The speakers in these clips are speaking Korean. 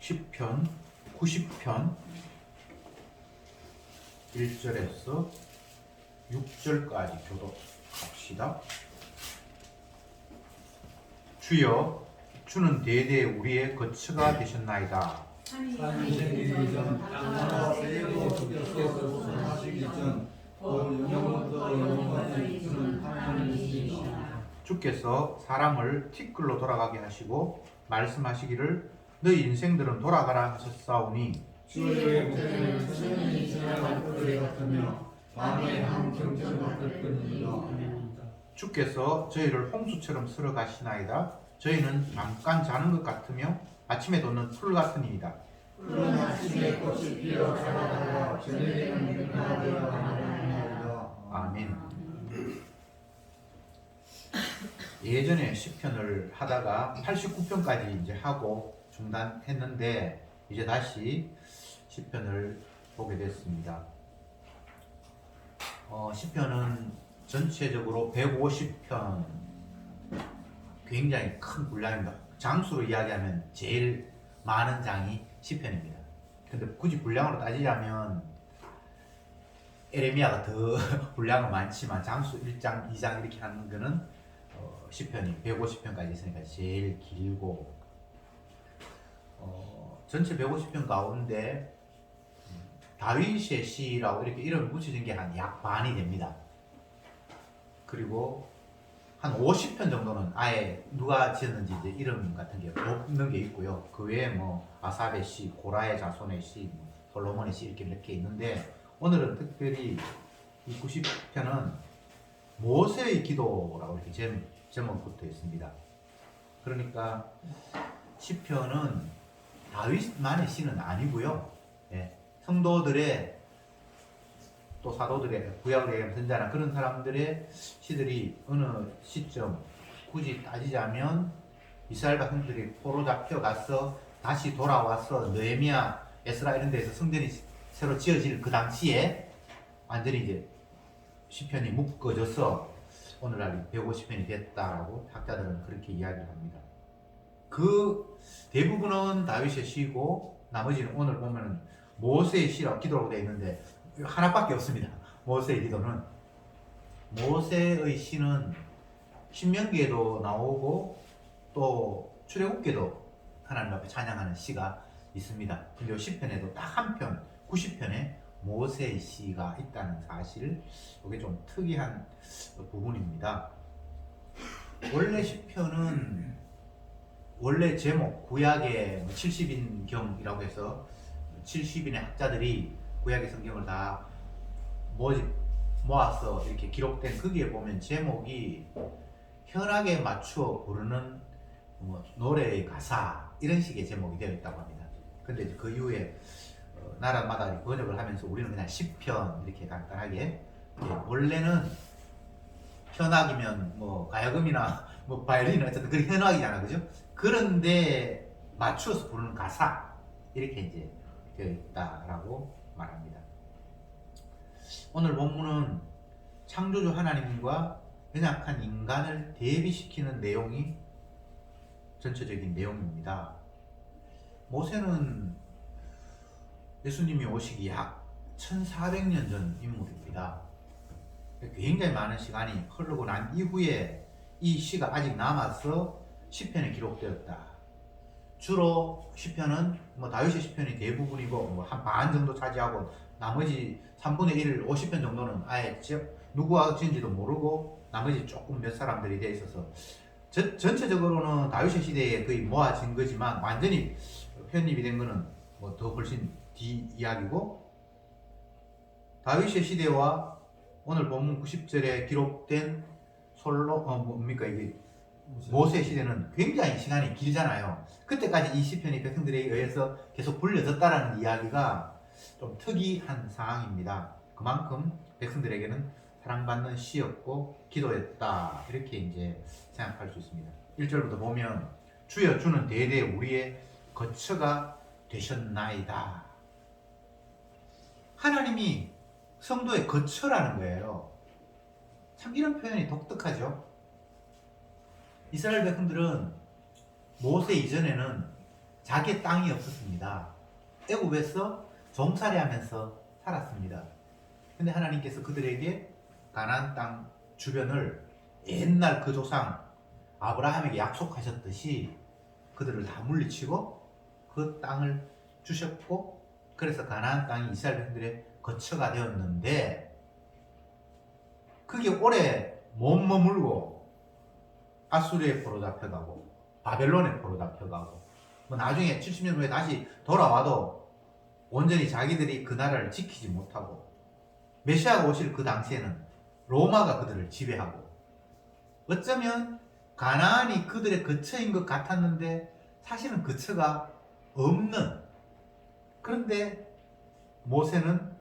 10편 90편 1절에서 6절까지 교독합시다. 주여, 주는 대대 우리의 거처가 되셨나이다. 산생이기 전 땅과 세계의 주께서 소하시기 전 영원부터 영원까지 주는 하나님이시니라. 주께서 사람을 티끌로 돌아가게 하시고 말씀하시기를 너희 인생들은 돌아가라 하셨사오니 주의 목소리는 천년이 지나갈 거리 같으며 밤에 한 경전 같을 뿐이니라. 주께서 저희를 홍수처럼 쓸어 가시나이다. 저희는 잠깐 자는 것 같으며 아침에 돋는 풀 같으니이다. 푸른 아침에 꽃이 피어 자라다가 저녁에는 백화가 되어 가나이다. 아멘. 예전에 시편을 하다가 89편까지 이제 하고 중단했는데 이제 다시 시편을 보게 됐습니다. 시편은 전체적으로 150편, 굉장히 큰 분량입니다. 장수로 이야기하면 제일 많은 장이 시편입니다. 근데 굳이 분량으로 따지자면 에레미야가 더 분량은 많지만 장수 1장, 2장 이렇게 하는 거는 시편이 150편까지 있으니까 제일 길고, 전체 150편 가운데 다윗의 시라고 이렇게 이름을 붙여진 게 한 약 반이 됩니다. 그리고 한 50편 정도는 아예 누가 지었는지 이제 이름 같은 게 없는 게 있고요. 그 외에 뭐 아삽의 시, 고라의 자손의 시, 솔로몬의 시 이렇게 몇 개 있는데, 오늘은 특별히 이 90편은 모세의 기도라고 이렇게 제목 붙어 있습니다. 그러니까 시편은 다윗만의 시는 아니고요. 성도들의, 또 사도들의, 구약을 얘기하면 선자나 그런 사람들의 시들이 어느 시점, 굳이 따지자면 이스라엘 백성들이 포로 잡혀가서 다시 돌아와서 느헤미야, 에스라 이런 데서 성전이 새로 지어질 그 당시에 완전히 이제 시편이 묶어져서 오늘날 150편이 됐다라고 학자들은 그렇게 이야기를 합니다. 그 대부분은 다윗의 시고, 나머지는 오늘 보면은 모세의 시라고 기도라고 되어 있는데 하나밖에 없습니다. 모세의 기도는. 모세의 시는 신명기에도 나오고 또 출애굽기에도 하나님 앞에 찬양하는 시가 있습니다. 근데 이 시편에도 딱 한 편, 90편에 모세의 시가 있다는 사실, 이게 좀 특이한 부분입니다. 원래 시편은 원래 제목, 구약의 70인경이라고 해서 70인의 학자들이 구약의 성경을 다 모아서 이렇게 기록된, 거기에 보면 제목이 현악에 맞추어 부르는 노래의 가사 이런 식의 제목이 되어 있다고 합니다. 근데 그 이후에 나라마다 번역을 하면서 우리는 그냥 시편 이렇게 간단하게, 원래는 현악이면 뭐 가야금이나 뭐 바이올린이나 어쨌든 그런 현악이잖아, 그죠? 그런데 맞추어서 부르는 가사 이렇게 이제 되어 있다라고 말합니다. 오늘 본문은 창조주 하나님과 연약한 인간을 대비시키는 내용이 전체적인 내용입니다. 모세는 예수님이 오시기 약 1400년 전 인물입니다. 굉장히 많은 시간이 흐르고 난 이후에 이 시가 아직 남아서 시편에 기록되었다. 주로 시편은 다윗의 시편이 대부분이고 한 반 정도 차지하고, 나머지 3분의 1, 50편 정도는 아예 누구가 지은지도 모르고 나머지 조금 몇 사람들이 되어 있어서 전체적으로는 다윗의 시대에 거의 모아진 거지만 완전히 편입이 된 거는 더 훨씬 뒤 이야기고, 다윗의 시대와 오늘 본문 90절에 기록된 이게 모세 시대는 굉장히 시간이 길잖아요. 그때까지 이 시편이 백성들에 의해서 계속 불려졌다라는 이야기가 좀 특이한 상황입니다. 그만큼 백성들에게는 사랑받는 시였고 기도였다, 이렇게 이제 생각할 수 있습니다. 1절부터 보면 주여, 주는 대대 우리의 거처가 되셨나이다. 하나님이 성도의 거처라는 거예요. 참 이런 표현이 독특하죠. 이스라엘 백성들은 모세 이전에는 자기의 땅이 없었습니다. 애굽에서 종살이하면서 살았습니다. 근데 하나님께서 그들에게 가나안 땅 주변을 옛날 그 조상 아브라함에게 약속하셨듯이 그들을 다 물리치고 그 땅을 주셨고, 그래서 가나안 땅이 이스라엘 백성들의 거처가 되었는데, 그게 오래 못 머물고 아수르의 포로 잡혀가고 바벨론의 포로 잡혀가고, 뭐 나중에 70년 후에 다시 돌아와도 온전히 자기들이 그 나라를 지키지 못하고, 메시아가 오실 그 당시에는 로마가 그들을 지배하고, 어쩌면 가나안이 그들의 거처인 것 같았는데 사실은 거처가 없는, 그런데 모세는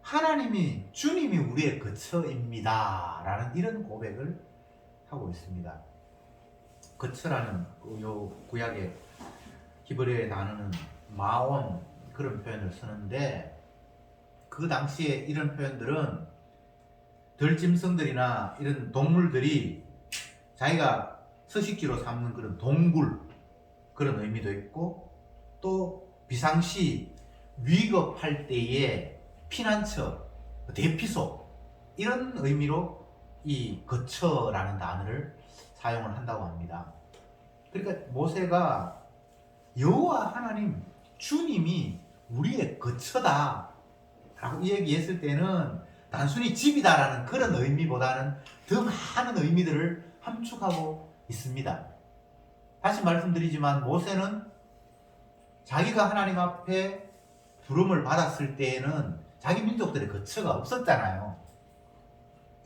하나님이, 주님이 우리의 거처입니다 라는 이런 고백을 하고 있습니다. 거처라는 요 구약의 히브리어의 단어는 마온, 그런 표현을 쓰는데, 그 당시에 이런 표현들은 들짐승들이나 이런 동물들이 자기가 서식지로 삼는 그런 동굴, 그런 의미도 있고, 또 비상시 위급할 때의 피난처, 대피소, 이런 의미로 이 거처라는 단어를 사용을 한다고 합니다. 그러니까 모세가 여호와 하나님, 주님이 우리의 거처다 라고 이야기했을 때는 단순히 집이다라는 그런 의미보다는 더 많은 의미들을 함축하고 있습니다. 다시 말씀드리지만 모세는 자기가 하나님 앞에 부름을 받았을 때에는 자기 민족들의 거처가 없었잖아요.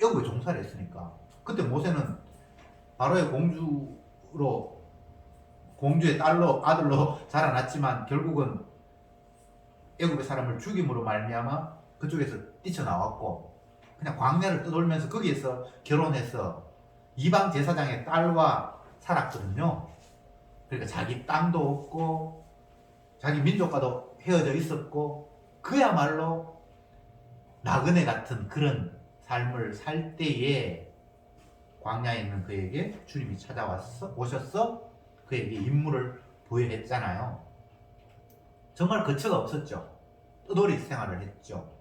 애굽에 종살이 했으니까. 그때 모세는 바로의 공주의 딸로, 아들로 자라났지만 결국은 애굽의 사람을 죽임으로 말미암아 그쪽에서 뛰쳐나왔고, 그냥 광야를 떠돌면서 거기에서 결혼해서 이방 제사장의 딸과 살았거든요. 그러니까 자기 땅도 없고 자기 민족과도 헤어져 있었고, 그야말로 나그네 같은 그런 삶을 살 때에 광야에 있는 그에게 주님이 오셔서 그에게 임무를 부여했잖아요. 정말 거처가 없었죠. 떠돌이 생활을 했죠.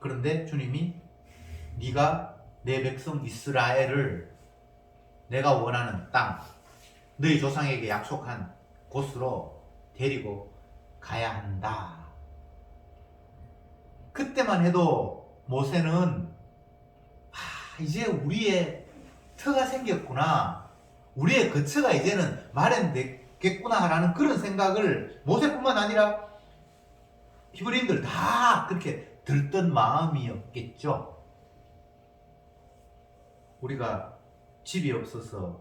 그런데 주님이 네가 내 백성 이스라엘을 내가 원하는 땅, 너희 조상에게 약속한 곳으로 데리고 가야 한다. 그때만 해도 모세는 이제 우리의 터가 생겼구나, 우리의 거처가 이제는 마련됐겠구나 라는 그런 생각을, 모세뿐만 아니라 히브리인들 다 그렇게 들뜬 마음이었겠죠. 우리가 집이 없어서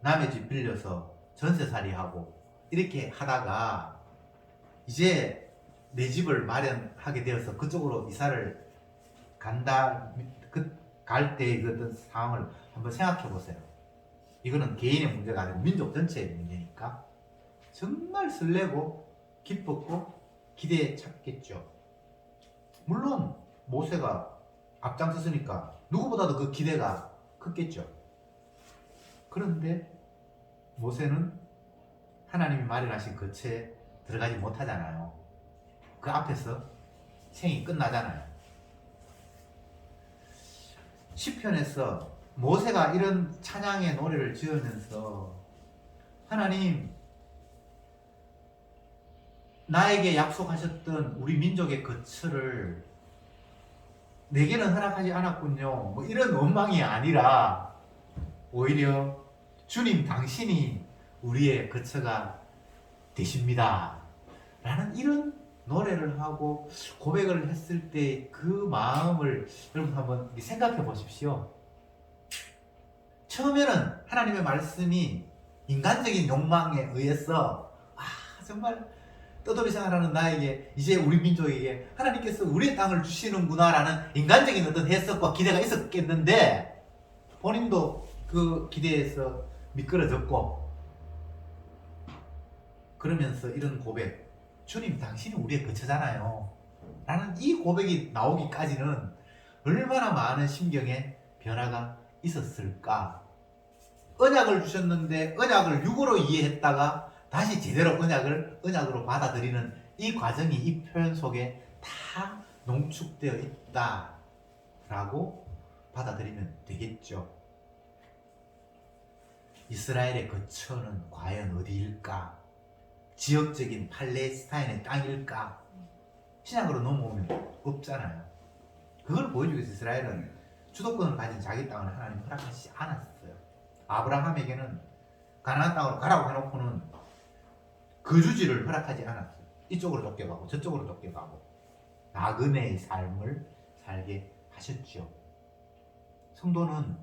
남의 집 빌려서 전세살이하고 이렇게 하다가 이제 내 집을 마련하게 되어서 그쪽으로 이사를 간다, 갈 때의 그 어떤 상황을 한번 생각해 보세요. 이거는 개인의 문제가 아니고 민족 전체의 문제니까 정말 설레고 기뻤고 기대에 찼겠죠. 물론 모세가 앞장섰으니까 누구보다도 그 기대가 컸겠죠. 그런데 모세는 하나님이 마련하신 거처에 들어가지 못하잖아요. 그 앞에서 생이 끝나잖아요. 시편에서 모세가 이런 찬양의 노래를 지으면서, 하나님, 나에게 약속하셨던 우리 민족의 거처를 내게는 허락하지 않았군요, 뭐 이런 원망이 아니라 오히려 주님 당신이 우리의 거처가 되십니다 라는 이런 노래를 하고 고백을 했을 때 그 마음을 여러분 한번 생각해 보십시오. 처음에는 하나님의 말씀이 인간적인 욕망에 의해서 정말 떠돌이 생활하는 나에게, 이제 우리 민족에게 하나님께서 우리의 땅을 주시는구나 라는 인간적인 어떤 해석과 기대가 있었겠는데, 본인도 그 기대에서 미끄러졌고, 그러면서 이런 고백, 주님 당신이 우리의 거처잖아요 라는 이 고백이 나오기까지는 얼마나 많은 심경의 변화가 있었을까. 언약을 주셨는데 언약을 육으로 이해했다가 다시 제대로 언약으로 받아들이는 이 과정이 이 표현 속에 다 농축되어 있다라고 받아들이면 되겠죠. 이스라엘의 거처는 과연 어디일까? 지역적인 팔레스타인의 땅일까? 신약으로 넘어오면 없잖아요. 그걸 보여주기 위해서 이스라엘은 주도권을 가진 자기 땅을 하나님 허락하시지 않았어요. 아브라함에게는 가나안 땅으로 가라고 해놓고는 거주지를 허락하지 않았어요. 이쪽으로 쫓겨가고 저쪽으로 쫓겨가고 나그네의 삶을 살게 하셨죠. 성도는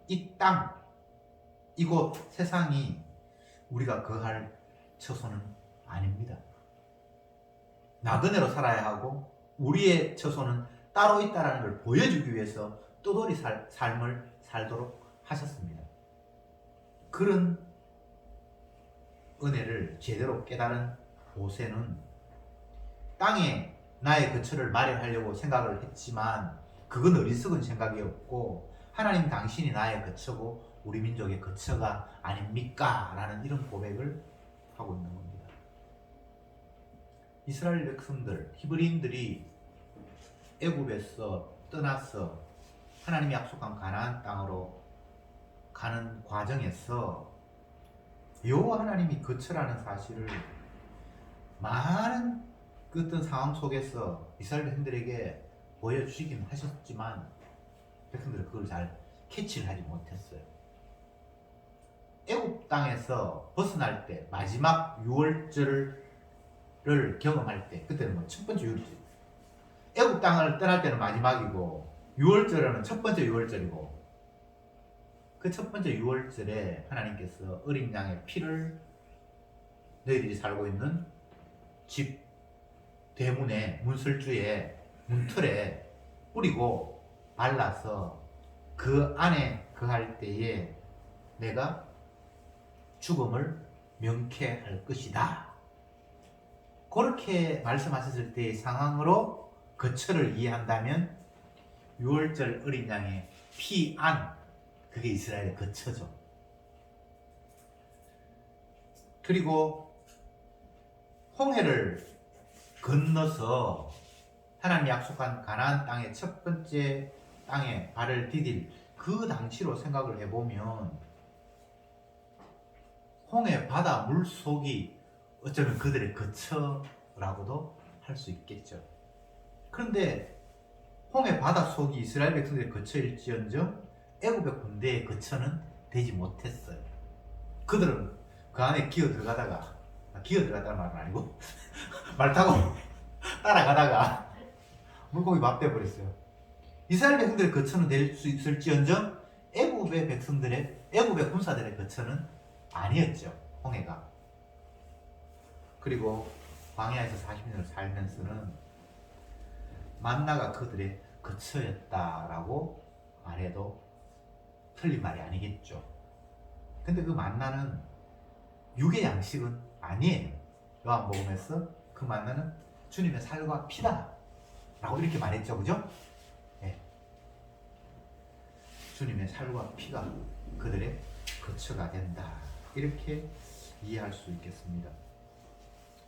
이 땅, 이곳 세상이 우리가 거할 처소는 아닙니다. 나그네로 살아야 하고 우리의 처소는 따로 있다는 걸 보여주기 위해서 또돌이 삶을 살도록 하셨습니다. 그런 은혜를 제대로 깨달은 모세는 땅에 나의 거처를 마련하려고 생각을 했지만 그건 어리석은 생각이었고 하나님 당신이 나의 거처고 우리 민족의 거처가 아닙니까? 라는 이런 고백을 하고 있는 겁니다. 이스라엘 백성들, 히브리인들이 애굽에서 떠나서 하나님이 약속한 가나안 땅으로 가는 과정에서 여호와 하나님이 거처라는 사실을 많은 그 어떤 상황 속에서 이스라엘 백성들에게 보여주시긴 하셨지만 백성들은 그걸 잘 캐치를 하지 못했어요. 애굽 땅에서 벗어날 때 마지막 유월절을 경험할 때 그때는 뭐 첫 번째 유월절, 애굽 땅을 떠날 때는 마지막이고 유월절은 첫 번째 유월절이고 그 첫 번째 유월절에 하나님께서 어린 양의 피를 너희들이 살고 있는 집 대문에 문설주에 문틀에 뿌리고 발라서 그 안에 거할 때에 내가 죽음을 명쾌할 것이다. 그렇게 말씀하셨을 때의 상황으로 거처를 이해한다면 유월절 어린 양의 피 안, 그게 이스라엘의 거처죠. 그리고 홍해를 건너서 하나님이 약속한 가나안 땅의 첫 번째 땅에 발을 디딜 그 당시로 생각을 해보면 홍해 바다 물속이 어쩌면 그들의 거처라고도 할 수 있겠죠. 그런데 홍해 바다 속이 이스라엘 백성들의 거처일지언정 애굽의 군대의 거처는 되지 못했어요. 그들은 그 안에 기어 들어가다는 말은 아니고 말 타고 따라가다가 물고기 밥 돼버렸어요. 이스라엘 백성들의 거처는 될 수 있을지언정 애굽의 군사들의 거처는 아니었죠. 홍해가. 그리고 광야에서 40년을 살면서는 만나가 그들의 거처였다라고 말해도 틀린 말이 아니겠죠. 근데 그 만나는 육의 양식은 아니에요. 요한복음에서 그 만나는 주님의 살과 피다 라고 이렇게 말했죠. 그죠? 네. 주님의 살과 피가 그들의 거처가 된다. 이렇게 이해할 수 있겠습니다.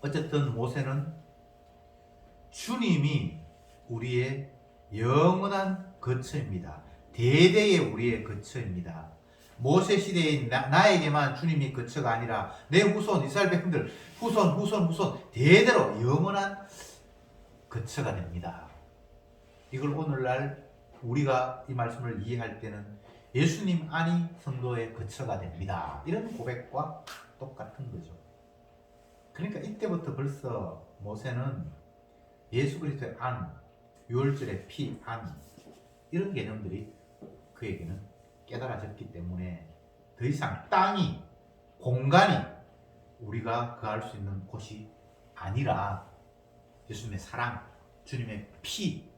어쨌든 모세는 주님이 우리의 영원한 거처입니다. 대대의 우리의 거처입니다. 모세 시대인 나에게만 주님이 거처가 아니라 내 후손 이스라엘 백성들 후손 대대로 영원한 거처가 됩니다. 이걸 오늘날 우리가 이 말씀을 이해할 때는 예수님 안이 성도의 거처가 됩니다. 이런 고백과 똑같은 거죠. 그러니까 이때부터 벌써 모세는 예수 그리스도의 안, 유월절의 피, 안 이런 개념들이 그에게는 깨달아졌기 때문에 더 이상 땅이, 공간이 우리가 거할 수 있는 곳이 아니라 예수님의 사랑, 주님의 피,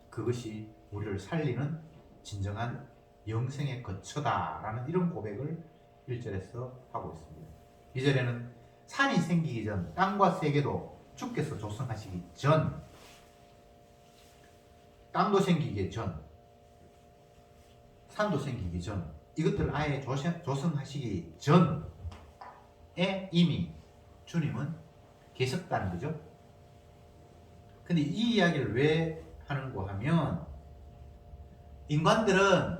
그것이 우리를 살리는 진정한 영생의 거처다라는 이런 고백을 1절에서 하고 있습니다. 2절에는 산이 생기기 전, 땅과 세계도 주께서 조성하시기 전, 땅도 생기기 전, 산도 생기기 전, 이것들을 아예 조성하시기 전 이미 주님은 계셨다는 거죠. 근데 이 이야기를 왜 하는고 하면 인간들은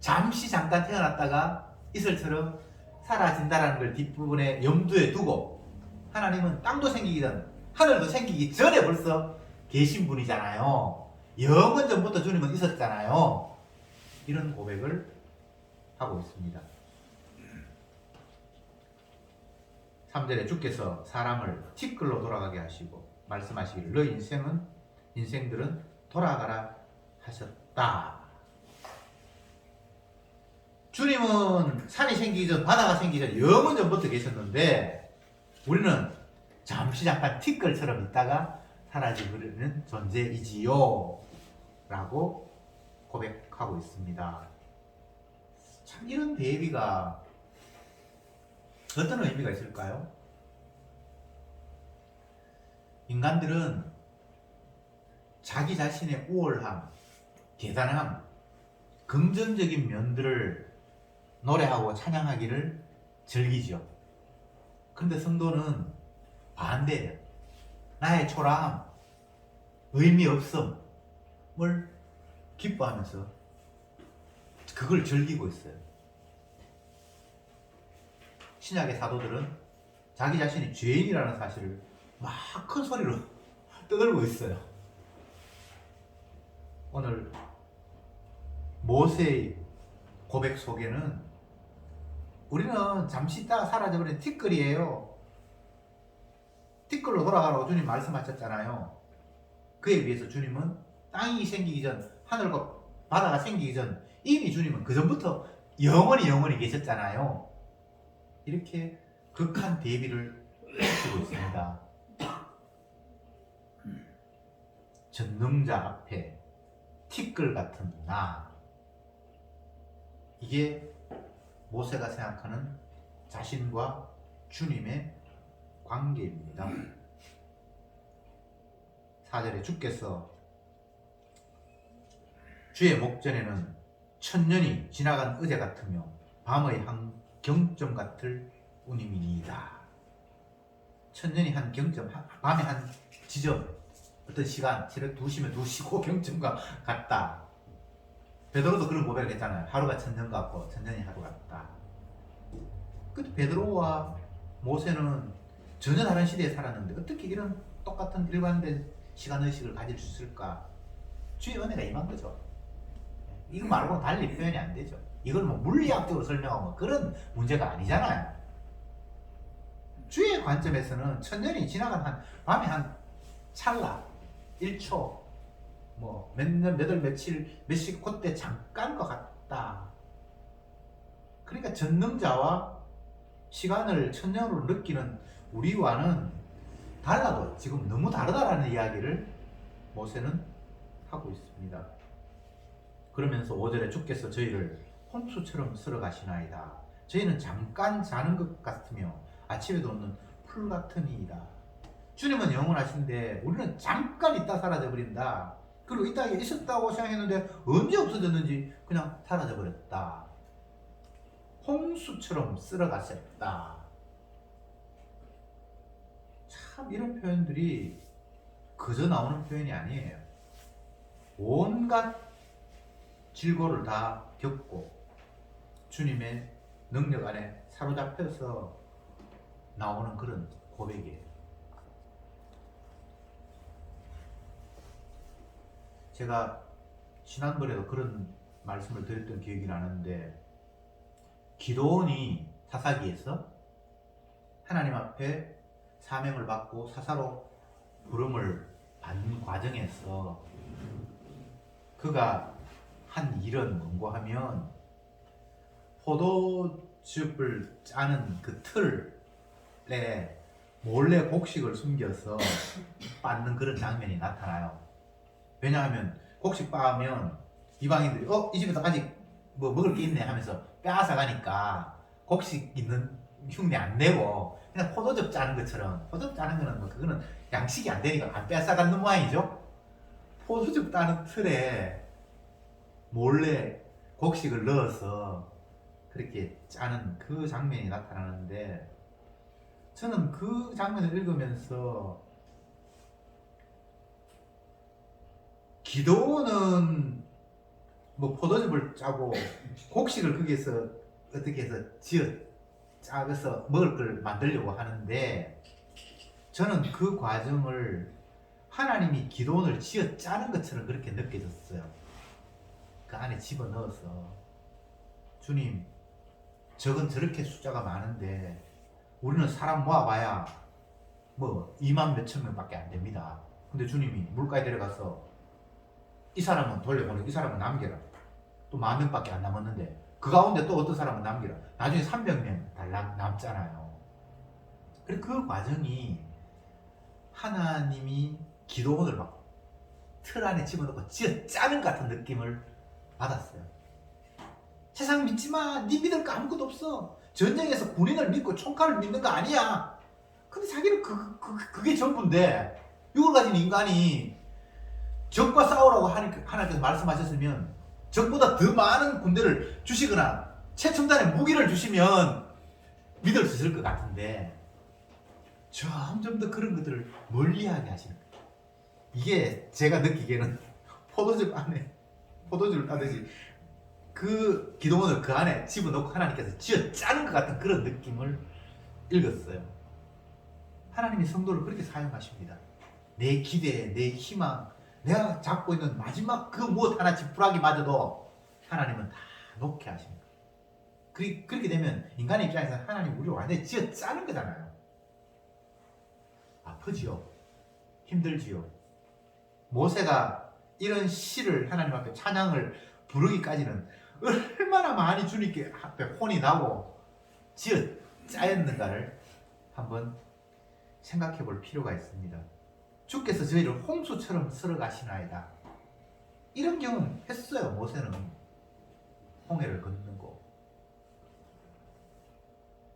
잠시 잠깐 태어났다가 이슬처럼 사라진다는 걸 뒷부분에 염두에 두고 하나님은 땅도 생기기 전, 하늘도 생기기 전에 벌써 계신 분이잖아요. 영원 전부터 주님은 있었잖아요. 이런 고백을 하고 있습니다. 3절에 주께서 사람을 티끌로 돌아가게 하시고 말씀하시기를 너 인생들은 돌아가라 하셨다. 주님은 산이 생기기 전, 바다가 생기기 전 영원 전부터 계셨는데 우리는 잠시 잠깐 티끌처럼 있다가 사라지버리는 존재이지요 라고 고백하고 있습니다. 참 이런 대비가 어떤 의미가 있을까요? 인간들은 자기 자신의 우월함, 대단함, 긍정적인 면들을 노래하고 찬양하기를 즐기죠. 그런데 성도는 반대예요. 나의 초라함, 의미 없음을 기뻐하면서 그걸 즐기고 있어요. 신약의 사도들은 자기 자신이 죄인이라는 사실을 막 큰 소리로 떠들고 있어요. 오늘 모세의 고백 속에는 우리는 잠시 있다가 사라져버린 티끌이에요. 티끌로 돌아가라고 주님 말씀하셨잖아요. 그에 비해서 주님은 땅이 생기기 전, 하늘과 바다가 생기기 전 이미 주님은 그 전부터 영원히 계셨잖아요. 이렇게 극한 대비를 해주고 있습니다. 전능자 앞에 티끌 같은 나, 이게 모세가 생각하는 자신과 주님의 관계입니다. 4절에 주께서 주의 목전에는 천년이 지나간 의제 같으며 밤의 한 경점 같을 운임이니이다. 천년이 한 경점, 밤의 한 지점, 어떤 시간, 새벽 2시면 2시고 경점과 같다. 베드로도 그런 고백을 했잖아요. 하루가 천년 같고 천년이 하루 같다. 근데 베드로와 모세는 전혀 다른 시대에 살았는데 어떻게 이런 똑같은 일관된 시간의식을 가질 수 있을까? 주의 은혜가 임한 거죠. 이거 말고는 달리 표현이 안 되죠. 이걸 뭐 물리학적으로 설명하고 그런 문제가 아니잖아요. 주의 관점에서는 천년이 지나간 한 밤에 한 찰나, 1초, 뭐 몇 년, 몇 월, 며칠, 몇 시, 그때 잠깐 것 같다. 그러니까 전능자와 시간을 천년으로 느끼는 우리와는 달라도 지금 너무 다르다라는 이야기를 모세는 하고 있습니다. 그러면서 5절에 주께서 저희를 홍수처럼 쓸어 가시나이다. 저희는 잠깐 자는 것 같으며 아침에도 없는 풀 같으니이다. 주님은 영원하신데 우리는 잠깐 있다 사라져 버린다. 그리고 이 땅에 있었다고 생각했는데 언제 없어졌는지 그냥 사라져 버렸다. 홍수처럼 쓸어 가셨다. 참 이런 표현들이 그저 나오는 표현이 아니에요. 온갖 질고를 다 겪고 주님의 능력 안에 사로잡혀서 나오는 그런 고백이에요. 제가 지난번에도 그런 말씀을 드렸던 기억이 나는데 기도원이 사사기에서 하나님 앞에 사명을 받고 사사로 부름을 받는 과정에서 그가 한 일은 뭔고 하면 포도즙을 짜는 그 틀에 몰래 곡식을 숨겨서 빻는 그런 장면이 나타나요. 왜냐하면 곡식 빻으면 이방인들이 이 집에서 아직 뭐 먹을 게 있네 하면서 빼앗아 가니까 곡식 있는 흉내 안 내고 그냥 포도즙 짜는 것처럼, 포도즙 짜는 거는 뭐 그거는 양식이 안 되니까 안 빼앗아 가는 모양이죠. 포도즙 따는 틀에 몰래 곡식을 넣어서 그렇게 짜는 그 장면이 나타나는데 저는 그 장면을 읽으면서 기도는 뭐 포도즙을 짜고 곡식을 거기에서 어떻게 해서 지어 짜서 먹을 걸 만들려고 하는데, 저는 그 과정을 하나님이 기도원을 지어 짜는 것처럼 그렇게 느껴졌어요. 그 안에 집어넣어서, 주님, 적은 저렇게 숫자가 많은데 우리는 사람 모아봐야 뭐 2만 몇천 명밖에 안 됩니다. 근데 주님이 물가에 데려가서 이 사람은 돌려보내고 이 사람은 남겨라. 또 10,000명밖에 안 남았는데 그 가운데 또 어떤 사람은 남기라. 나중에 300명 다 남잖아요. 그리고 그 과정이 하나님이 기도원을 막 틀 안에 집어넣고 지어 짜는 것 같은 느낌을 받았어요. 세상 믿지 마. 네 믿을 거 아무것도 없어. 전쟁에서 군인을 믿고 총칼을 믿는 거 아니야. 근데 자기는 그게 전부인데, 이걸 가진 인간이 적과 싸우라고 하나님께서 말씀하셨으면 적보다 더 많은 군대를 주시거나 최첨단의 무기를 주시면 믿을 수 있을 것 같은데, 점점 더 그런 것들을 멀리하게 하시는 거예요. 이게 제가 느끼기에는 포도즙 안에 포도즙을 따듯이 그 기도원을 그 안에 집어넣고 하나님께서 쥐어 짜는 것 같은 그런 느낌을 읽었어요. 하나님이 성도를 그렇게 사용하십니다. 내 기대, 내 희망, 내가 잡고 있는 마지막 그 무엇 하나 지푸라기마저도 하나님은 다 놓게 하십니다. 그렇게 되면 인간의 입장에서 하나님 우리를 완전히 쥐어 짜는 거잖아요. 아프지요. 힘들지요. 모세가 이런 시를 하나님 앞에 찬양을 부르기까지는 얼마나 많이 주님께 앞에 혼이 나고 쥐어 짜였는가를 한번 생각해 볼 필요가 있습니다. 주께서 저희를 홍수처럼 쓸어가시나이다. 이런 경험 했어요. 모세는 홍해를 건너고.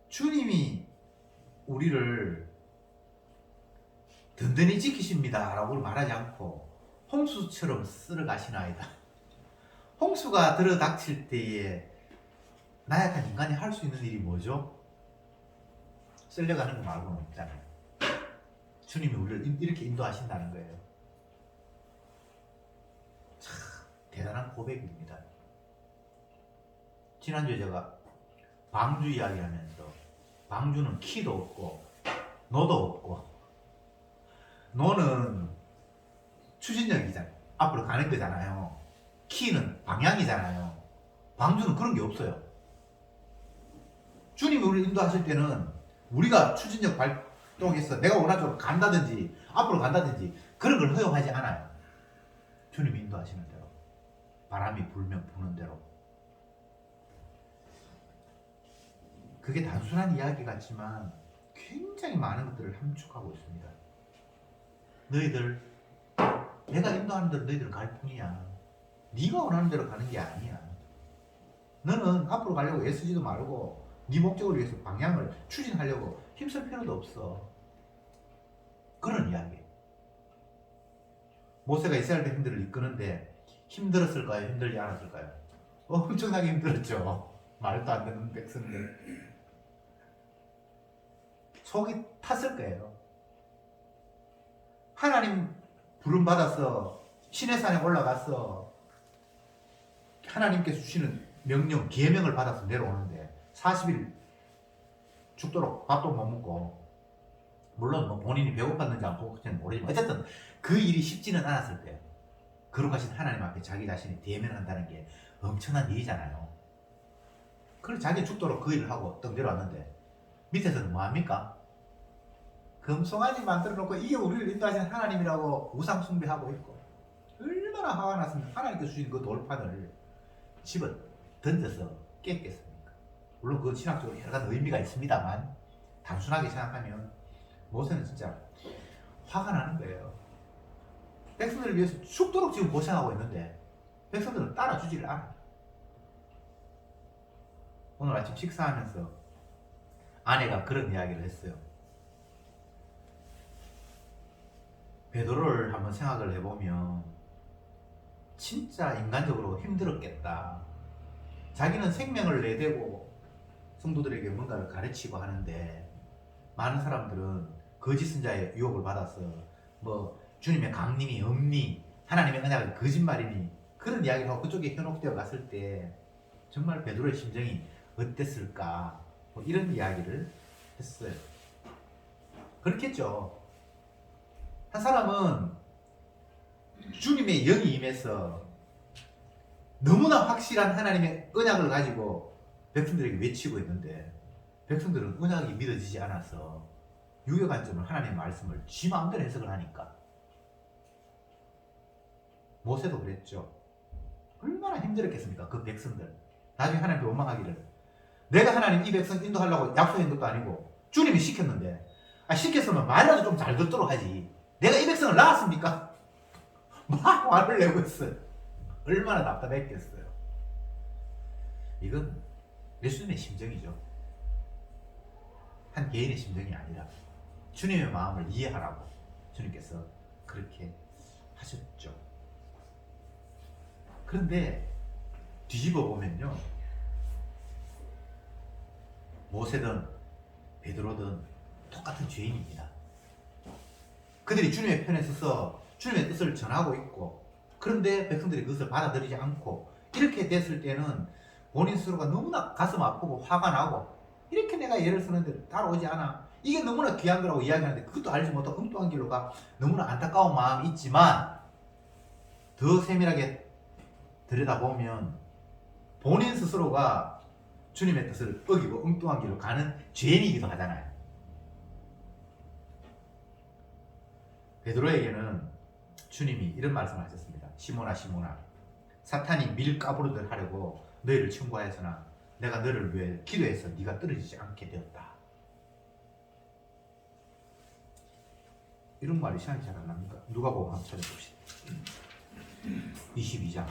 주님이 우리를 든든히 지키십니다 라고 말하지 않고 홍수처럼 쓸어가시나이다. 홍수가 들어닥칠 때에 나약한 인간이 할 수 있는 일이 뭐죠? 쓸려가는 거 말고는 없잖아요. 주님이 우리를 이렇게 인도하신다는 거예요. 참 대단한 고백입니다. 지난주에 제가 방주 이야기하면서, 방주는 키도 없고 노도 없고, 노는 추진력이잖아요. 앞으로 가는 거잖아요. 키는 방향이잖아요. 방주는 그런 게 없어요. 주님이 우리를 인도하실 때는 우리가 추진력 발동해서 내가 원하는 쪽으로 간다든지 앞으로 간다든지 그런 걸 허용하지 않아요. 주님이 인도하시는 대로, 바람이 불면 부는 대로. 그게 단순한 이야기 같지만 굉장히 많은 것들을 함축하고 있습니다. 너희들, 내가 인도하는 대로 너희들은 갈 뿐이야. 네가 원하는 대로 가는 게 아니야. 너는 앞으로 가려고 애쓰지도 말고 네 목적을 위해서 방향을 추진하려고 힘쓸 필요도 없어. 그런 이야기. 모세가 이스라엘 백성들을 이끄는데 힘들었을까요? 힘들지 않았을까요? 엄청나게 힘들었죠. 말도 안 되는 백성들. 속이 탔을 거예요. 하나님 부름 받아서 시내산에 올라가서 하나님께서 주시는 명령, 계명을 받아서 내려오는데 40일 죽도록 밥도 못 먹고, 물론 뭐 본인이 배고팠는지 안 배고팠는지 모르지만 어쨌든 그 일이 쉽지는 않았을 거예요. 거룩하신 하나님 앞에 자기 자신이 대면한다는 게 엄청난 일이잖아요. 그래서 자기 죽도록 그 일을 하고 떡 내려왔는데 밑에서는 뭐합니까? 금송아지 만들어 놓고 이게 우리를 인도하신 하나님이라고 우상 숭배하고 있고, 얼마나 화가 났으면 하나님께서 주신 그 돌판을 집어 던져서 깼겠습니까? 물론 그 신학적으로 여러 가지 의미가 있습니다만 단순하게 생각하면 모세는 진짜 화가 나는 거예요. 백성들을 위해서 죽도록 지금 고생하고 있는데 백성들은 따라주지를 않아요. 오늘 아침 식사하면서 아내가 그런 이야기를 했어요. 베드로를 한번 생각을 해보면 진짜 인간적으로 힘들었겠다. 자기는 생명을 내대고 성도들에게 뭔가를 가르치고 하는데 많은 사람들은 거짓 선자의 유혹을 받아서 뭐 주님의 강림이 없니, 하나님의 언약은 거짓말이니 그런 이야기를 하고 그쪽에 현혹되어 갔을 때 정말 베드로의 심정이 어땠을까, 뭐 이런 이야기를 했어요. 그렇겠죠. 한 사람은 주님의 영이 임해서 너무나 확실한 하나님의 언약을 가지고 백성들에게 외치고 있는데 백성들은 언약이 믿어지지 않아서 유교 관점을 하나님의 말씀을 지 마음대로 해석을 하니까. 모세도 그랬죠. 얼마나 힘들었겠습니까? 그 백성들. 나중에 하나님께 원망하기를, 내가 하나님 이 백성 인도하려고 약속한 것도 아니고 주님이 시켰는데, 시켰으면 말이라도 좀 잘 듣도록 하지, 내가 이 백성을 낳았습니까? 막 화를 내고 있어요. 얼마나 답답했겠어요. 이건 예수님의 심정이죠. 한 개인의 심정이 아니라 주님의 마음을 이해하라고 주님께서 그렇게 하셨죠. 그런데 뒤집어 보면요, 모세든 베드로든 똑같은 죄인입니다. 그들이 주님의 편에 서서 주님의 뜻을 전하고 있고, 그런데 백성들이 그것을 받아들이지 않고 이렇게 됐을 때는 본인 스스로가 너무나 가슴 아프고 화가 나고, 이렇게 내가 예를 쓰는데 따라오지 않아, 이게 너무나 귀한 거라고 이야기하는데 그것도 알지 못하고 엉뚱한 길로 가, 너무나 안타까운 마음이 있지만 더 세밀하게 들여다보면 본인 스스로가 주님의 뜻을 어기고 엉뚱한 길로 가는 죄인이기도 하잖아요. 베드로에게는 주님이 이런 말씀을 하셨습니다. 시몬아 시몬아, 사탄이 밀가부르듯 하려고 너희를 청구하였으나 내가 너를 위해 기도해서 네가 떨어지지 않게 되었다. 이런 말이 생각이 잘 안 납니까? 누가복음 한번 찾아봅시다. 22장.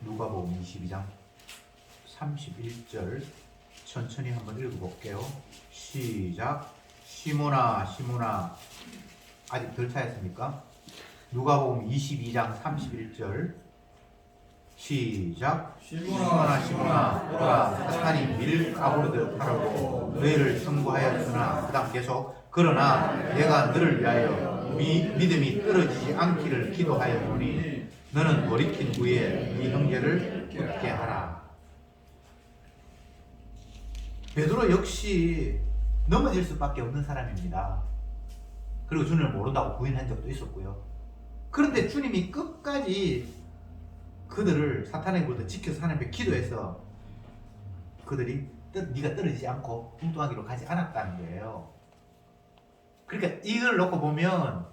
누가복음 22장 31절 천천히 한번 읽어볼게요. 시작. 시몬아 시몬아, 아직 덜 차였습니까? 누가복음 22장 31절 시작. 시몬아 시몬아, 보라 사탄이 밀 까부르듯 하려고 너희를 청구하였으나, 그 다음 계속, 그러나 내가 너를 위하여 믿음이 떨어지지 않기를 기도하였노니 너는 돌이킨 후에 네 형제를 붙게 하라. 베드로 역시 넘어질 수밖에 없는 사람입니다. 그리고 주님을 모른다고 부인한 적도 있었고요. 그런데 주님이 끝까지 그들을 사탄에게부터 지켜서 하나님께 기도해서 그들이 네가 떨어지지 않고 엉뚱하기로 가지 않았다는 거예요. 그러니까 이걸 놓고 보면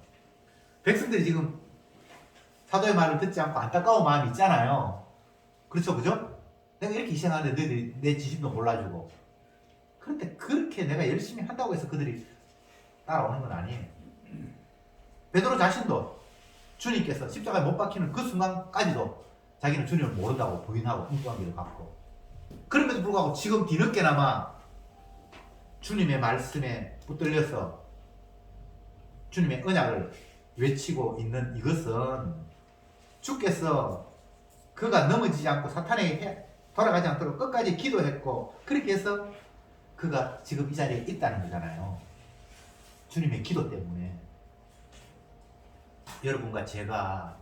백성들이 지금 사도의 말을 듣지 않고 안타까운 마음이 있잖아요. 그렇죠, 그죠? 내가 이렇게 희생하는데 너희들이 내 지심도 몰라주고. 그런데 그렇게 내가 열심히 한다고 해서 그들이 따라오는 건 아니에요. 베드로 자신도 주님께서 십자가에 못 박히는 그 순간까지도 자기는 주님을 모른다고 부인하고 엉뚱한 길을 갔고, 그럼에도 불구하고 지금 뒤늦게나마 주님의 말씀에 붙들려서 주님의 언약을 외치고 있는 이것은 주께서 그가 넘어지지 않고 사탄에게 돌아가지 않도록 끝까지 기도했고, 그렇게 해서 그가 지금 이 자리에 있다는 거잖아요. 주님의 기도 때문에. 여러분과 제가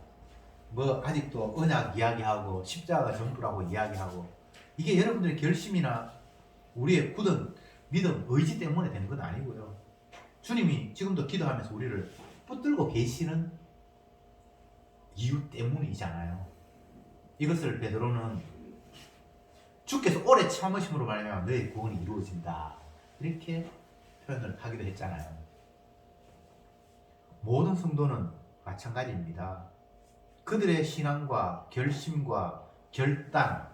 뭐 아직도 언약 이야기하고 십자가 전부라고 이야기하고, 이게 여러분들의 결심이나 우리의 굳은 믿음, 의지 때문에 된 건 아니고요. 주님이 지금도 기도하면서 우리를 붙들고 계시는 이유 때문이잖아요. 이것을 베드로는 주께서 오래 참으심으로 말하면 너의 구원이 이루어진다, 이렇게 표현을 하기도 했잖아요. 모든 성도는 마찬가지입니다. 그들의 신앙과 결심과 결단,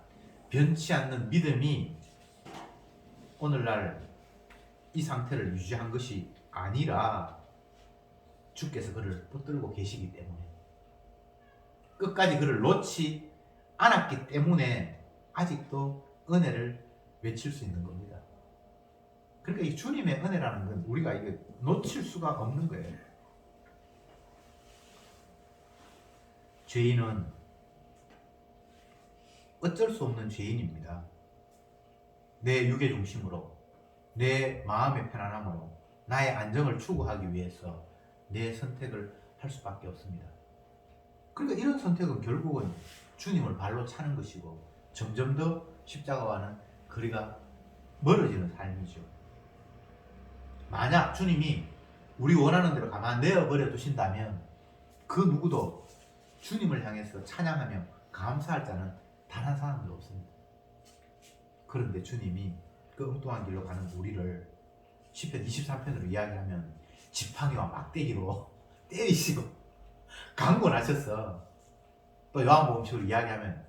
변치 않는 믿음이 오늘날 이 상태를 유지한 것이 아니라 주께서 그를 붙들고 계시기 때문에, 끝까지 그를 놓지 않았기 때문에 아직도 은혜를 외칠 수 있는 겁니다. 그러니까 이 주님의 은혜라는 건 우리가 이게 놓칠 수가 없는 거예요. 죄인은 어쩔 수 없는 죄인입니다. 내 육의 중심으로 내 마음의 편안함으로 나의 안정을 추구하기 위해서 내 선택을 할 수밖에 없습니다. 그러니까 이런 선택은 결국은 주님을 발로 차는 것이고 점점 더 십자가와는 거리가 멀어지는 삶이죠. 만약 주님이 우리 원하는 대로 가만 내어버려 두신다면 그 누구도 주님을 향해서 찬양하며 감사할 자는 단 한 사람도 없습니다. 그런데 주님이 그 엉뚱한 길로 가는 우리를 시편 23편으로 이야기하면 지팡이와 막대기로 때리시고 강권하셔서 또 요한복음식으로 이야기하면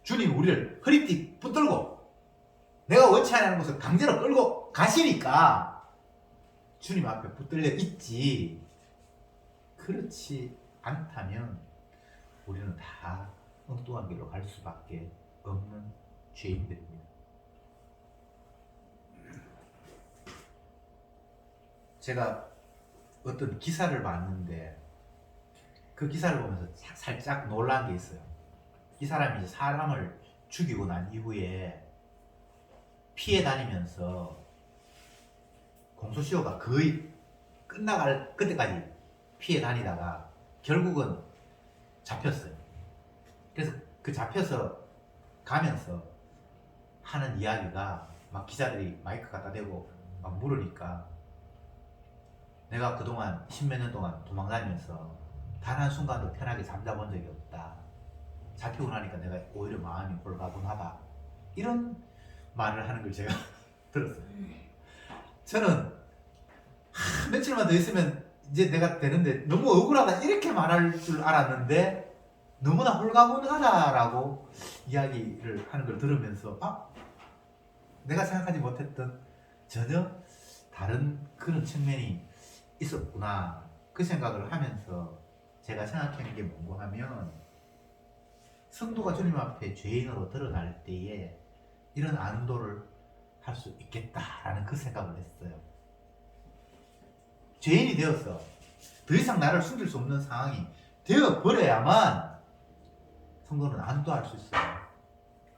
주님 우리를 허리띠 붙들고 내가 원치 않는 곳을 강제로 끌고 가시니까 주님 앞에 붙들려 있지, 그렇지 않다면 우리는 다 엉뚱한 길로 갈 수밖에 없는 죄인들입니다. 제가 어떤 기사를 봤는데 그 기사를 보면서 살짝 놀란 게 있어요. 이 사람이 이제 사람을 죽이고 난 이후에 피해 다니면서 공소시효가 거의 끝나갈 그때까지 피해 다니다가 결국은 잡혔어요. 그래서 그 잡혀서 가면서 하는 이야기가 막 기자들이 마이크 갖다 대고 막 물으니까 내가 그동안 10몇 년 동안 도망다니면서 단 한순간도 편하게 잠자본 적이 없다. 잡히고 나니까 내가 오히려 마음이 홀가분하다. 이런 말을 하는 걸 제가 들었어요. 저는 며칠만 더 있으면 이제 내가 되는데 너무 억울하다 이렇게 말할 줄 알았는데 너무나 홀가분하다라고 이야기를 하는 걸 들으면서 내가 생각하지 못했던 전혀 다른 그런 측면이 있었구나, 그 생각을 하면서 제가 생각하는 게 뭔가 하면 성도가 주님 앞에 죄인으로 드러날 때에 이런 안도를 할 수 있겠다라는 그 생각을 했어요. 죄인이 되어서 더 이상 나를 숨길 수 없는 상황이 되어버려야만 성도는 안도할 수 있어요.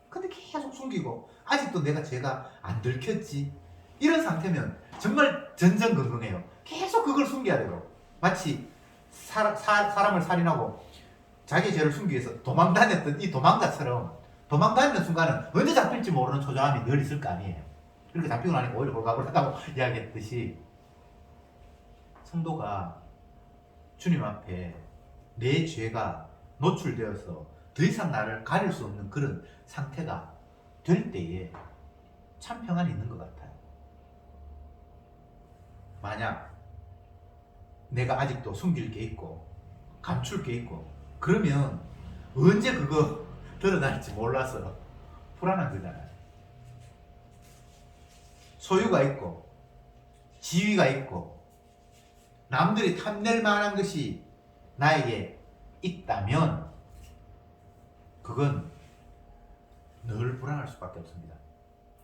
근데 계속 숨기고 아직도 내가 죄가 안 들켰지 이런 상태면 정말 전전긍긍해요. 계속 그걸 숨겨야 돼요. 마치 사람을 살인하고 자기 죄를 숨기기 위해서 도망다녔던 이 도망자처럼 도망다니는 순간은 언제 잡힐지 모르는 초조함이 늘 있을 거 아니에요. 그렇게 잡히고 나니까 오히려 홀가분하다고 이야기했듯이 성도가 주님 앞에 내 죄가 노출되어서 더 이상 나를 가릴 수 없는 그런 상태가 될 때에 참 평안이 있는 것 같아요. 만약 내가 아직도 숨길 게 있고 감출 게 있고 그러면 언제 그거 드러날지 몰라서 불안한 거잖아요. 소유가 있고 지위가 있고 남들이 탐낼 만한 것이 나에게 있다면 그건 늘 불안할 수밖에 없습니다.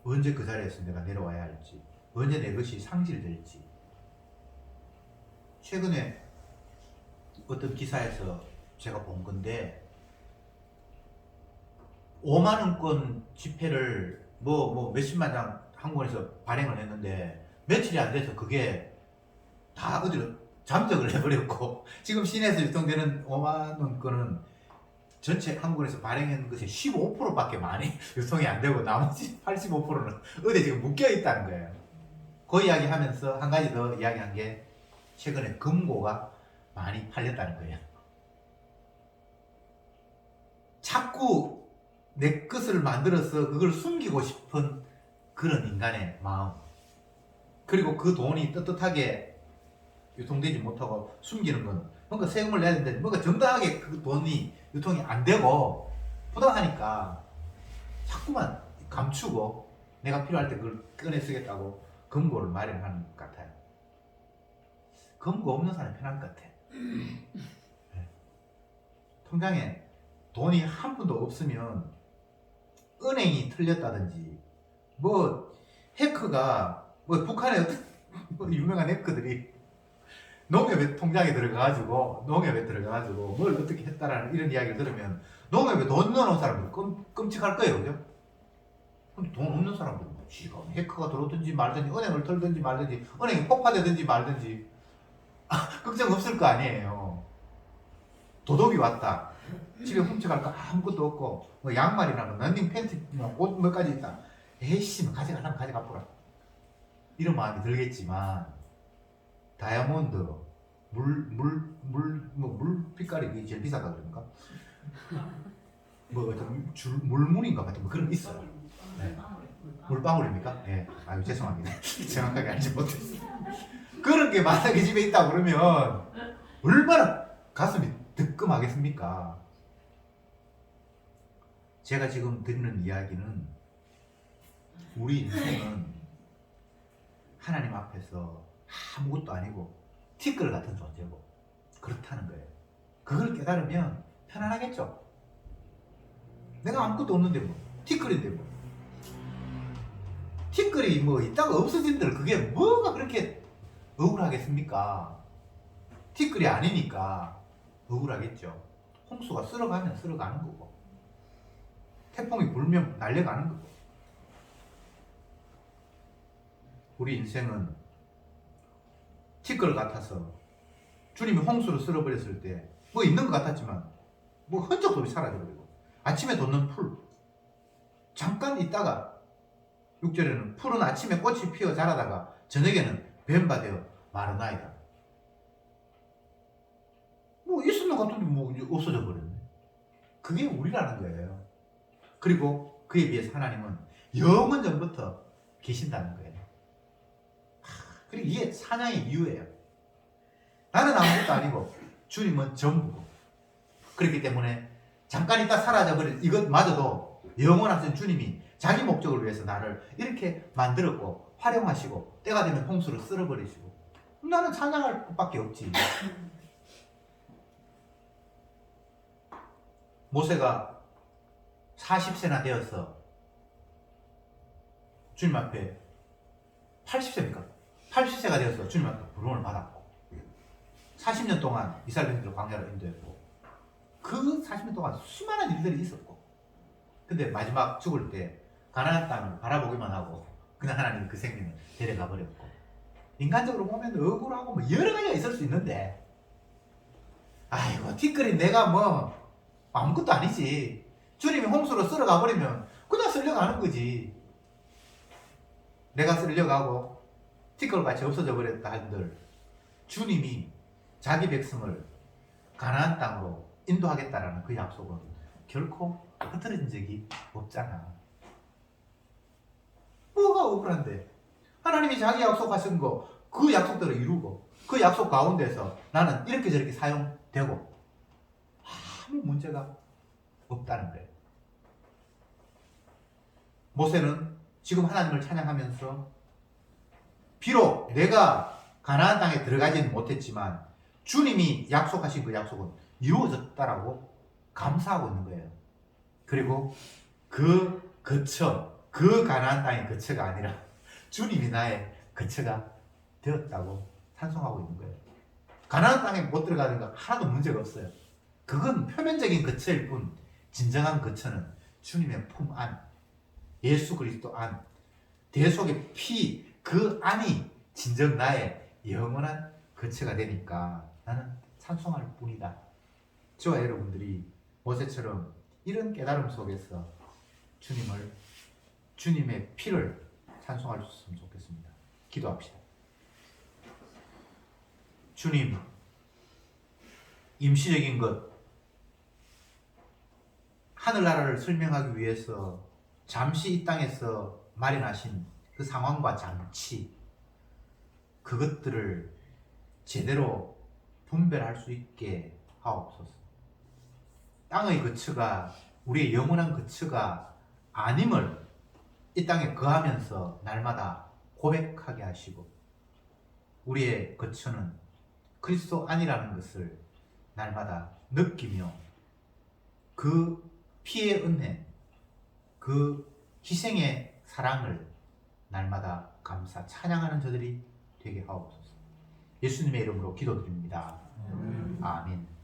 언제 그 자리에서 내가 내려와야 할지, 언제 내 것이 상실될지. 최근에 어떤 기사에서 제가 본 건데 5만 원권 지폐를 뭐 몇십만 장 한국에서 발행을 했는데 며칠이 안 돼서 그게 다 어디로 잠적을 해버렸고 지금 시내에서 유통되는 5만 원권은 전체 한국에서 발행한 것의 15%밖에 많이 유통이 안 되고 나머지 85%는 어디 지금 묶여 있다는 거예요. 그 이야기 하면서 한 가지 더 이야기한 게 최근에 금고가 많이 팔렸다는 거예요. 자꾸 내 것을 만들어서 그걸 숨기고 싶은 그런 인간의 마음, 그리고 그 돈이 떳떳하게 유통되지 못하고 숨기는 건 뭔가 세금을 내야 되는데 뭔가 정당하게 그 돈이 유통이 안 되고 부당하니까 자꾸만 감추고 내가 필요할 때 그걸 꺼내 쓰겠다고 금고를 마련하는 것 같아요. 금고 없는 사람이 편한 것 같아. 네. 통장에 돈이 한 푼도 없으면 은행이 틀렸다든지 뭐 해커가 뭐 북한의 어떤 뭐 유명한 해커들이 농협에 통장에 들어가가지고 뭘 어떻게 했다라는 이런 이야기를 들으면 농협에 돈 넣어놓은 사람들 끔찍할 거예요, 그죠? 근데 돈 없는 사람들 지금 해커가 들어오든지 말든지 은행을 털든지 말든지 은행이 폭파되든지 말든지 걱정 없을 거 아니에요. 도둑이 왔다. 집에 훔쳐갈 거 아무것도 없고 뭐 양말이나 뭐 런닝 팬티 옷 몇 가지 있다. 에이씨 뭐 가져가려면 가져가 보라. 이런 마음이 들겠지만 다이아몬드 물 빛깔이 그게 제일 비싸다 그러니까 뭐 어떤 물문인가 같은 뭐 그런 게 있어요. 네. 물방울입니까? 예. 아유 죄송합니다. 정확하게 알지 못했어요. 그런 게 만약에 집에 있다 그러면 얼마나 가슴이 뜨끔하겠습니까? 제가 지금 드리는 이야기는 우리 인생은 하나님 앞에서 아무것도 아니고 티끌 같은 존재고 그렇다는 거예요. 그걸 깨달으면 편안하겠죠. 내가 아무것도 없는데 뭐 티끌인데 뭐 티끌이 뭐 있다가 없어진들 그게 뭐가 그렇게 억울하겠습니까? 티끌이 아니니까 억울하겠죠. 홍수가 쓸어가면 쓸어가는 거고 태풍이 불면 날려가는 거고 우리 인생은 티끌 같아서 주님이 홍수로 쓸어버렸을 때 뭐 있는 것 같았지만 뭐 흔적도 없이 사라져버리고 아침에 돋는 풀 잠깐 있다가 6절에는 풀은 아침에 꽃이 피어 자라다가 저녁에는 뱀바되어 마르나이다. 뭐 있었는 것 같은데 뭐 이제 없어져 버렸네. 그게 우리라는 거예요. 그리고 그에 비해서 하나님은 영원 전부터 계신다는 거예요. 그리고 이게 사냥의 이유예요. 나는 아무것도 아니고 주님은 전부고 그렇기 때문에 잠깐 있다 사라져버린 이것마저도 영원하신 주님이 자기 목적을 위해서 나를 이렇게 만들었고 활용하시고 때가 되면 홍수로 쓸어버리시고 나는 찬양할 것밖에 없지. 모세가 40세나 되어서 주님 앞에 80세입니까? 80세가 되어서 주님 앞에 부름을 받았고 40년 동안 이스라엘 백성들을 광야로 인도했고 그 40년 동안 수많은 일들이 있었고 근데 마지막 죽을 때 가나안 땅을 바라보기만 하고 그냥 하나님이 그 생명을 데려가 버렸고 인간적으로 보면 억울하고 뭐 여러 가지가 있을 수 있는데 아이고 티끌이 내가 뭐 아무것도 아니지. 주님이 홍수로 쓸어가 버리면 그냥 쓸려가는 거지. 내가 쓸려가고 티끌같이 없어져 버렸다 한들 주님이 자기 백성을 가나안 땅으로 인도하겠다라는 그 약속은 결코 흐트러진 적이 없잖아. 뭐가 억울한데 하나님이 자기 약속하신 거 그 약속대로 이루고 그 약속 가운데서 나는 이렇게 저렇게 사용되고 아무 문제가 없다는 거예요. 모세는 지금 하나님을 찬양하면서 비록 내가 가나안 땅에 들어가지는 못했지만 주님이 약속하신 그 약속은 이루어졌다라고 감사하고 있는 거예요. 그리고 그 거처, 그 가나안 땅의 거처가 아니라 주님이 나의 거처가 되었다고 찬송하고 있는 거예요. 가나안 땅에 못 들어가는 거 하나도 문제가 없어요. 그건 표면적인 거처일 뿐 진정한 거처는 주님의 품 안, 예수 그리스도 안, 대속의 피, 그 안이 진정 나의 영원한 거처가 되니까 나는 찬송할 뿐이다. 저와 여러분들이 모세처럼 이런 깨달음 속에서 주님의 피를 찬송할 수 있으면 좋겠습니다. 기도합시다. 주님, 임시적인 것, 하늘나라를 설명하기 위해서 잠시 이 땅에서 마련하신 그 상황과 장치, 그것들을 제대로 분별할 수 있게 하옵소서. 땅의 거처가 우리의 영원한 거처가 아님을 이 땅에 거하면서 날마다 고백하게 하시고 우리의 거처는 그리스도 안이라는 것을 날마다 느끼며 그 피의 은혜, 그 희생의 사랑을 날마다 감사 찬양하는 저들이 되게 하옵소서. 예수님의 이름으로 기도드립니다. 아멘.